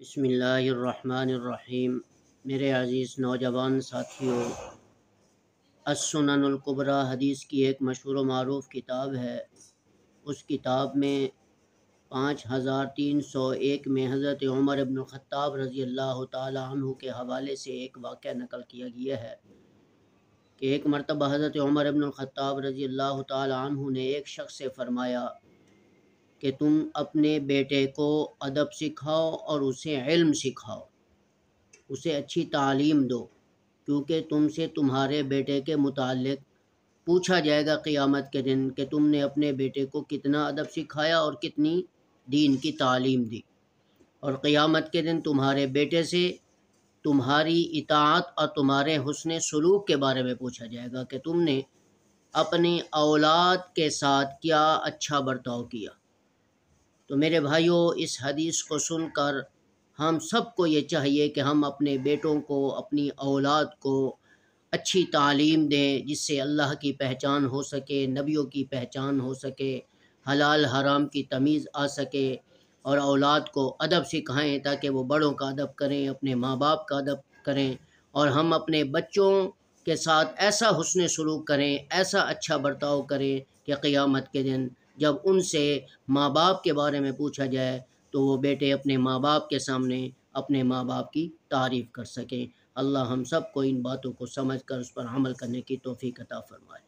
بسم اللہ الرحمن الرحیم۔ میرے عزیز نوجوان ساتھیوں، السنن الکبریٰ حدیث کی ایک مشہور و معروف کتاب ہے۔ اس کتاب میں 5301 میں حضرت عمر بن الخطاب رضی اللہ تعالی عنہ کے حوالے سے ایک واقعہ نقل کیا گیا ہے کہ ایک مرتبہ حضرت عمر بن الخطاب رضی اللہ تعالی عنہ نے ایک شخص سے فرمایا کہ تم اپنے بیٹے کو ادب سکھاؤ اور اسے علم سکھاؤ، اسے اچھی تعلیم دو، کیونکہ تم سے تمہارے بیٹے کے متعلق پوچھا جائے گا قیامت کے دن کہ تم نے اپنے بیٹے کو کتنا ادب سکھایا اور کتنی دین کی تعلیم دی، اور قیامت کے دن تمہارے بیٹے سے تمہاری اطاعت اور تمہارے حسن سلوک کے بارے میں پوچھا جائے گا کہ تم نے اپنی اولاد کے ساتھ کیا اچھا برتاؤ کیا۔ تو میرے بھائیوں، اس حدیث کو سن کر ہم سب کو یہ چاہیے کہ ہم اپنے بیٹوں کو، اپنی اولاد کو اچھی تعلیم دیں، جس سے اللہ کی پہچان ہو سکے، نبیوں کی پہچان ہو سکے، حلال حرام کی تمیز آ سکے، اور اولاد کو ادب سکھائیں تاکہ وہ بڑوں کا ادب کریں، اپنے ماں باپ کا ادب کریں، اور ہم اپنے بچوں کے ساتھ ایسا حسن سلوک کریں، ایسا اچھا برتاؤ کریں کہ قیامت کے دن جب ان سے ماں باپ کے بارے میں پوچھا جائے تو وہ بیٹے اپنے ماں باپ کے سامنے اپنے ماں باپ کی تعریف کر سکیں۔ اللہ ہم سب کو ان باتوں کو سمجھ کر اس پر عمل کرنے کی توفیق عطا فرمائے۔